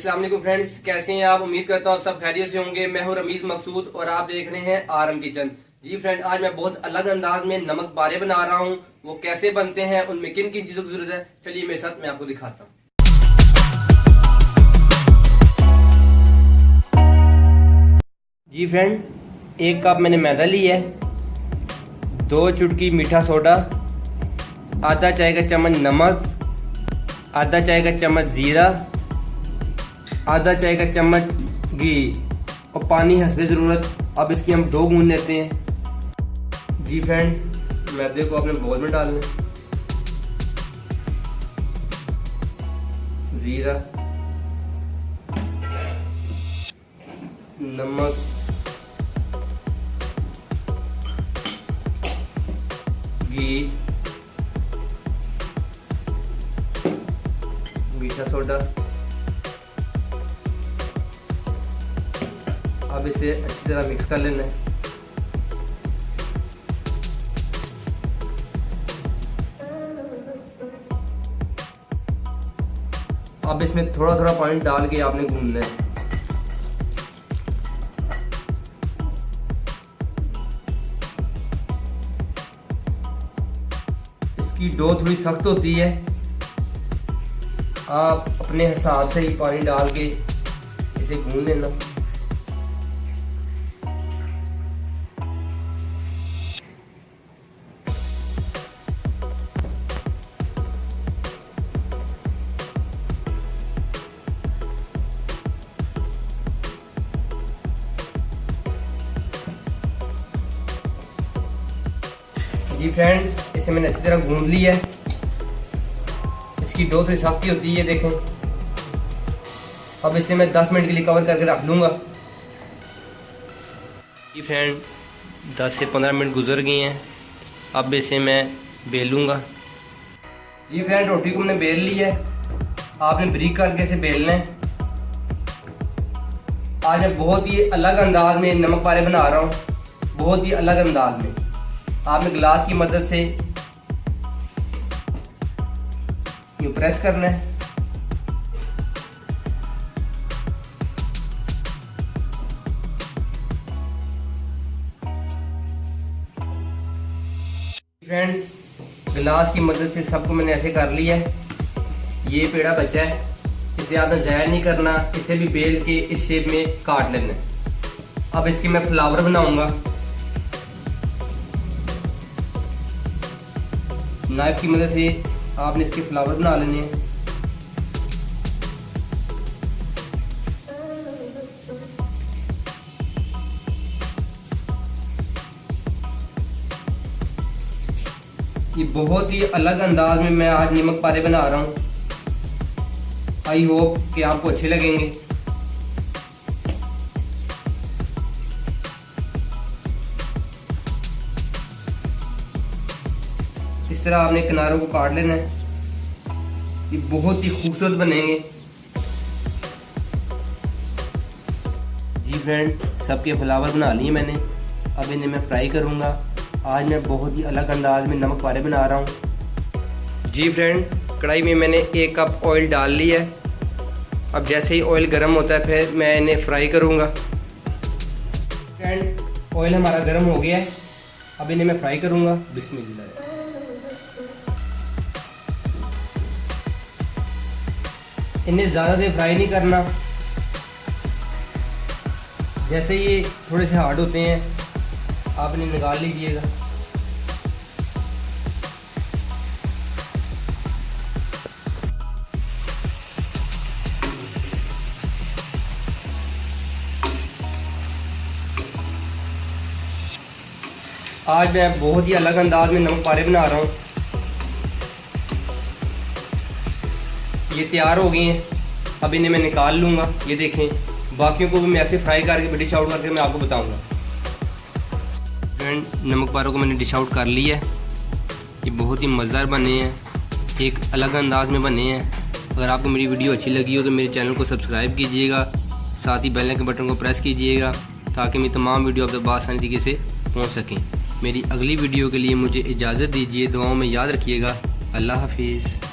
अस्सलाम वालेकुम फ्रेंड्स, कैसे हैं आप। उम्मीद करता हूँ आप सब खैरियत से होंगे। मैं हूँ रमीज मकसूद और आप देख रहे हैं आरएम किचन। जी फ्रेंड, आज मैं बहुत अलग अंदाज में नमक पारे बना रहा हूँ। वो कैसे बनते हैं, उनमें किन किन चीजों की जरूरत है, चलिए मेरे साथ मैं आपको दिखाता हूँ। जी फ्रेंड, 1 कप मैंने मैदा लिया है, 2 चुटकी मीठा सोडा, आधा चाय का चम्मच नमक, आधा चाय का चम्मच जीरा, आधा चाय का चम्मच घी और पानी हस्बे ज़रूरत। अब इसकी हम डो गूंद लेते हैं। जी फ्रेंड, मैदे को अपने बोल में डालना, जीरा, नमक, घी, मीठा सोडा। अब इसे अच्छी तरह मिक्स कर लेना है। अब इसमें थोड़ा थोड़ा पानी डाल के आपने गूंदना है। इसकी डो थोड़ी सख्त होती है, आप अपने हिसाब से ही पानी डाल के इसे गूंद लेना। जी फ्रेंड, इसे मैंने अच्छी तरह गूंद लिया है। इसकी डो थोड़ी सख्ती होती है, देखें। अब इसे मैं 10 मिनट के लिए कवर करके रख लूँगा। जी फ्रेंड, 10 से 15 मिनट गुजर गए हैं। अब इसे मैं बेलूँगा। जी फ्रेंड, रोटी को मैंने बेल ली है। आपने ब्रीक करके इसे बेलना है। आज मैं बहुत ही अलग अंदाज में नमक पारे बना रहा हूँ, बहुत ही अलग अंदाज में। आपने गिलास की मदद से यूं प्रेस करना है। फ्रेंड, गिलास की मदद से सबको मैंने ऐसे कर लिया है। ये पेड़ा बचा है, इसे आपने ज़ाया नहीं करना, इसे भी बेल के इस शेप में काट लेना है। अब इसके मैं फ्लावर बनाऊंगा। नाइफ की मदद से आपने इसके फ्लावर बना लेने हैं। ये बहुत ही अलग अंदाज में मैं आज नमक पारे बना रहा हूँ। आई होप कि आपको अच्छे लगेंगे। इस तरह आपने किनारों को काट लेना है। ये बहुत ही खूबसूरत बनेंगे। जी फ्रेंड, सबके फ्लावर बना लिए मैंने। अब इन्हें मैं फ्राई करूँगा। आज मैं बहुत ही अलग अंदाज में नमक पारे बना रहा हूँ। जी फ्रेंड, कढ़ाई में मैंने 1 कप ऑयल डाल लिया है। अब जैसे ही ऑयल गर्म होता है फिर मैं इन्हें फ्राई करूँगा। फ्रेंड, ऑयल हमारा गर्म हो गया है। अब इन्हें मैं फ्राई करूँगा। बिस्मिल्लाह। इन्हें ज़्यादा देर फ्राई नहीं करना। जैसे ये थोड़े से हार्ड होते हैं आप इन्हें निकाल लीजिएगा। आज मैं बहुत ही अलग अंदाज में नमक पारे बना रहा हूँ। ये तैयार हो गए हैं। अब इन्हें मैं निकाल लूँगा। ये देखें, बाकियों को भी मैं ऐसे फ्राई करके डिश आउट करके मैं आपको बताऊँगा। फ्रेंड, नमक पारों को मैंने डिश आउट कर लिया है। ये बहुत ही मज़ेदार बने हैं, एक अलग अंदाज में बने हैं। अगर आपको मेरी वीडियो अच्छी लगी हो तो मेरे चैनल को सब्सक्राइब कीजिएगा, साथ ही बेल के बटन को प्रेस कीजिएगा ताकि मेरी तमाम वीडियो आप तक आसानी तरीके से पहुँच सकें। मेरी अगली वीडियो के लिए मुझे इजाज़त दीजिए। दुआओं में याद रखिएगा। अल्लाह हाफिज़।